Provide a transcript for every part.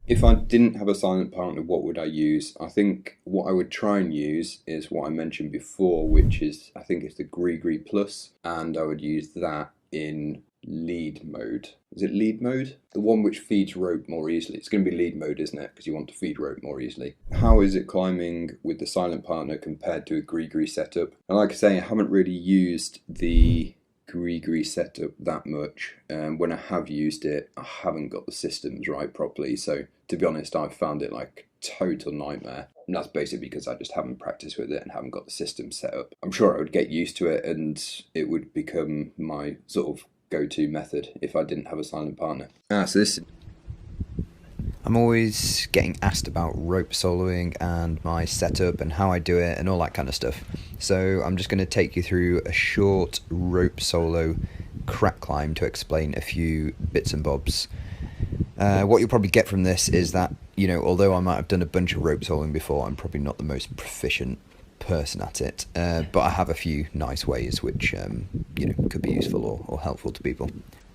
If I didn't have a silent partner, what would I use? I think what I would try and use is what I mentioned before, which is, I think it's the grigri plus, and I would use that in lead mode. Is it lead mode? The one which feeds rope more easily. It's going to be lead mode, isn't it? Because you want to feed rope more easily. How is it climbing with the silent partner compared to a grigri setup? And like I say, I haven't really used the grigri setup that much. When I have used it, I haven't got the systems right properly. So to be honest, I've found it like total nightmare. And that's basically because I just haven't practiced with it and haven't got the system set up. I'm sure I would get used to it and it would become my sort of go-to method if I didn't have a silent partner. I'm always getting asked about rope soloing and my setup and how I do it and all that kind of stuff. So I'm just going to take you through a short rope solo crack climb to explain a few bits and bobs. What you'll probably get from this is that, although I might have done a bunch of rope soloing before, I'm probably not the most proficient person at it, but I have a few nice ways which could be useful or helpful to people.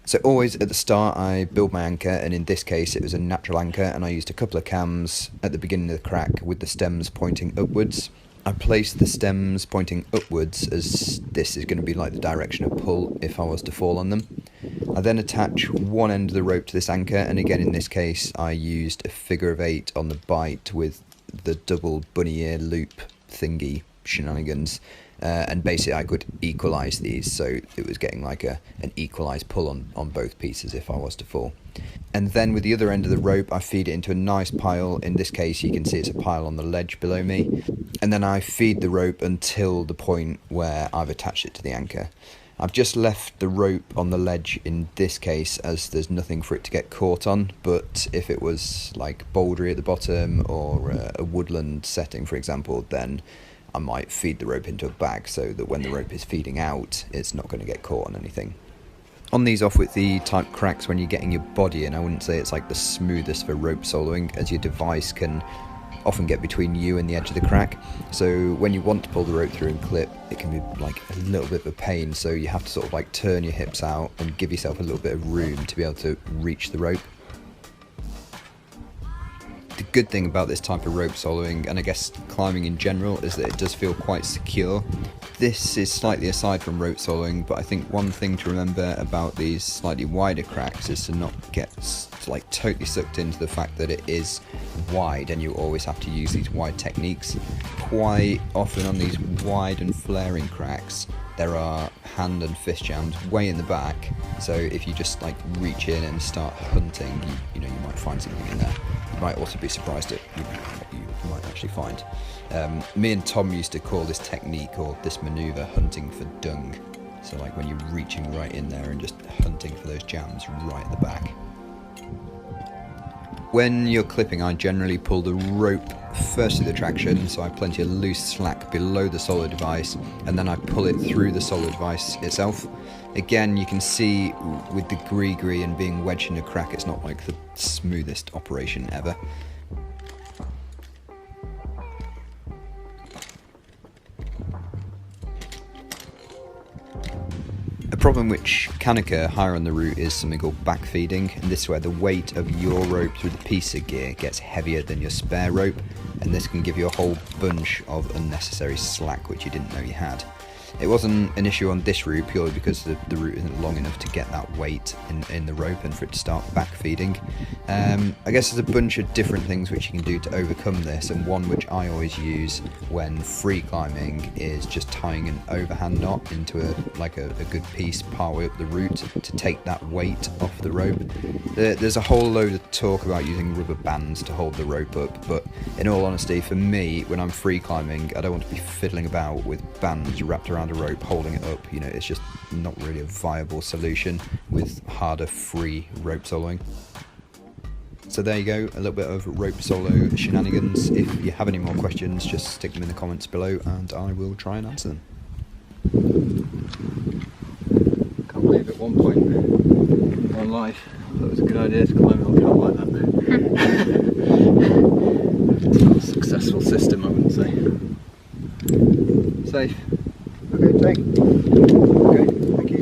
So always at the start I build my anchor, and in this case it was a natural anchor, and I used a couple of cams at the beginning of the crack with the stems pointing upwards. I placed the stems pointing upwards as this is going to be like the direction of pull if I was to fall on them. I then attach one end of the rope to this anchor, and again in this case I used a figure of 8 on the bite with the double bunny ear loop thingy shenanigans, and basically I could equalise these, so it was getting like an equalised pull on both pieces if I was to fall. And then with the other end of the rope I feed it into a nice pile. In this case you can see it's a pile on the ledge below me, and then I feed the rope until the point where I've attached it to the anchor. I've just left the rope on the ledge in this case as there's nothing for it to get caught on, but if it was like bouldery at the bottom or a woodland setting for example, then I might feed the rope into a bag so that when the rope is feeding out it's not going to get caught on anything. On these off-widthy type cracks, when you're getting your body in, I wouldn't say it's like the smoothest for rope soloing, as your device can often get between you and the edge of the crack. So when you want to pull the rope through and clip, it can be like a little bit of a pain, so you have to sort of like turn your hips out and give yourself a little bit of room to be able to reach the rope. The good thing about this type of rope soloing, and I guess climbing in general, is that it does feel quite secure. This is slightly aside from rope soloing, but I think one thing to remember about these slightly wider cracks is to not get like totally sucked into the fact that it is wide and you always have to use these wide techniques. Quite often on these wide and flaring cracks there are hand and fist jams way in the back, so if you just like reach in and start hunting, you might find something in there. You might also be surprised at what you might actually find. Me and Tom used to call this technique or this manoeuvre hunting for dung. So like when you're reaching right in there and just hunting for those jams right at the back. When you're clipping, I generally pull the rope first to the traction, so I have plenty of loose slack below the solo device, and then I pull it through the solo device itself. Again, you can see with the grigri and being wedged in a crack, it's not like the smoothest operation ever. A problem which can occur higher on the route is something called backfeeding, and this is where the weight of your rope through the piece of gear gets heavier than your spare rope, and this can give you a whole bunch of unnecessary slack which you didn't know you had. It wasn't an issue on this route purely because the route isn't long enough to get that weight in the rope and for it to start backfeeding. I guess there's a bunch of different things which you can do to overcome this, and one which I always use when free climbing is just tying an overhand knot into a good piece partway up the route to take that weight off the rope. There's a whole load of talk about using rubber bands to hold the rope up, but in all honesty, for me, when I'm free climbing, I don't want to be fiddling about with bands wrapped around a rope holding it up. It's just not really a viable solution with harder free rope soloing. So there you go, a little bit of rope solo shenanigans. If you have any more questions, just stick them in the comments below and I will try and answer them. Can't believe at one point in my life I thought it was a good idea to climb an hill like that. It's not a successful system, I wouldn't say. Safe. Okay, take. Okay, thank you.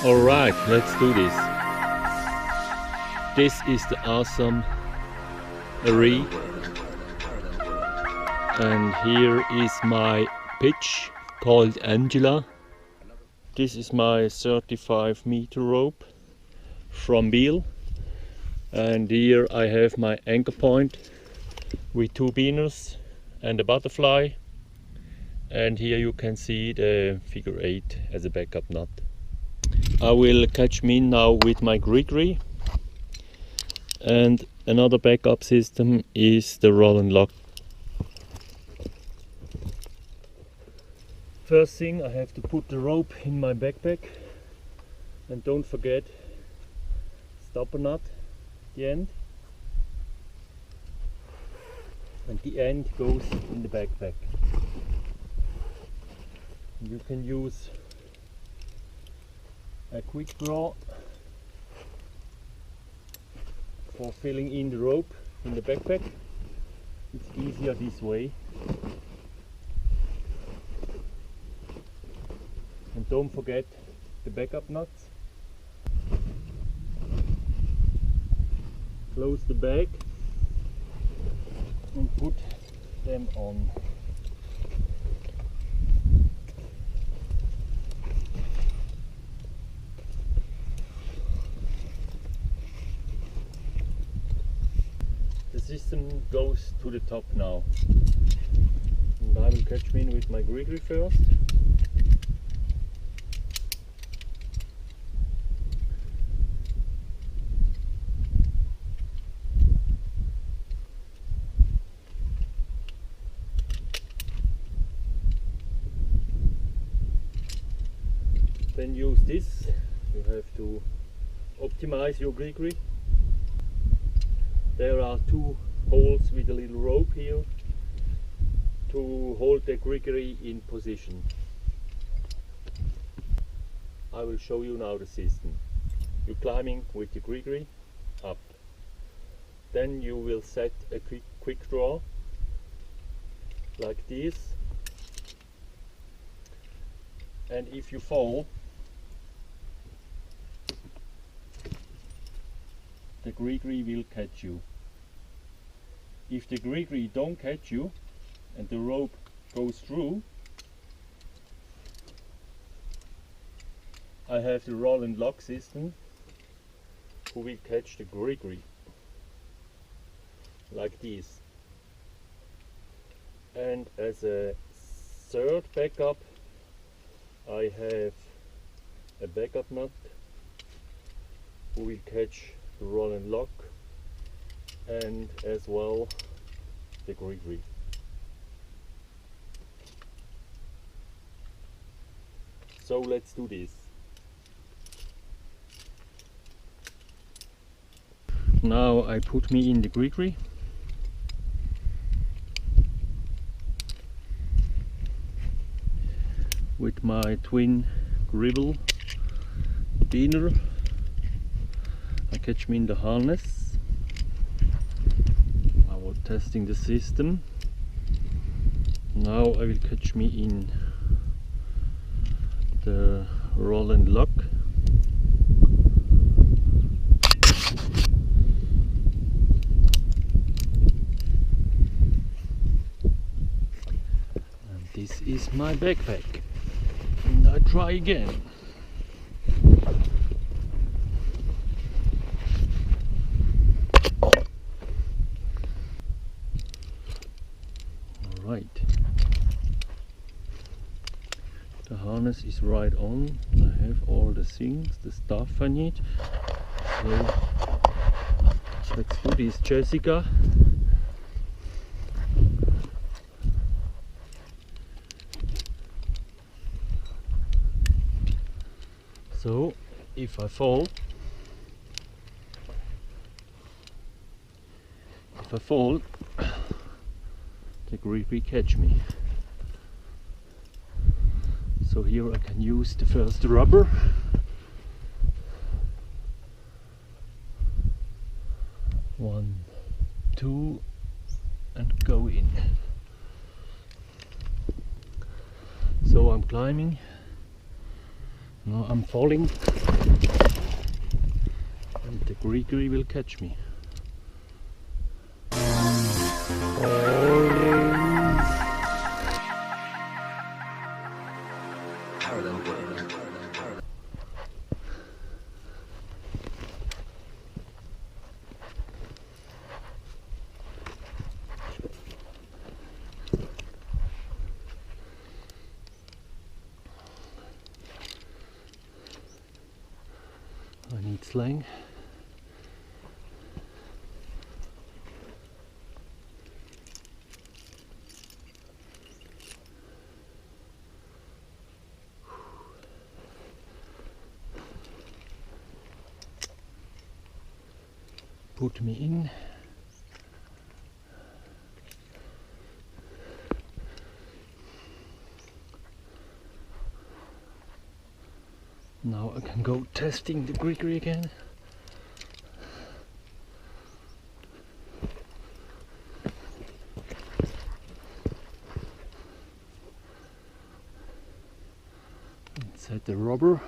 Alright, let's do this. This is the awesome array, and here is my pitch called Angela. This is my 35-meter rope from Beal, and here I have my anchor point with 2 beaners and a butterfly, and here you can see the figure 8 as a backup knot. I will catch me now with my grigri, and another backup system is the roll and lock. First thing, I have to put the rope in my backpack, and don't forget stopper knot at the end, and the end goes in the backpack. You can use a quick draw for filling in the rope in the backpack. It's easier this way. And don't forget the backup nuts. Close the bag and put them on. The system goes to the top now, and I will catch me in with my grigri first. Then use this. You have to optimize your grigri. There are 2 holes with a little rope here to hold the grigri in position. I will show you now the system. You're climbing with the grigri up. Then you will set a quick draw like this. And if you fall, the grigri will catch you. If the grigri don't catch you and the rope goes through, I have the roll and lock system who will catch the grigri like this. And as a third backup, I have a backup nut who will catch the roll and lock, and as well the grigri. So let's do this. Now I put me in the grigri. With my twin gribble beaner. I catch me in the harness. I was testing the system. Now I will catch me in the roll and lock. And this is my backpack. And I try again. Right. The harness is right on. I have all the things, the stuff I need. So let's do this, Jessica. So if I fall, the grigri catch me. So here I can use the first rubber. One, two, and go in. So I'm climbing. Now I'm falling. And the grigri will catch me. Parallel world. I need slang. Put me in. Now I can go testing the grigri again. Inside the rubber.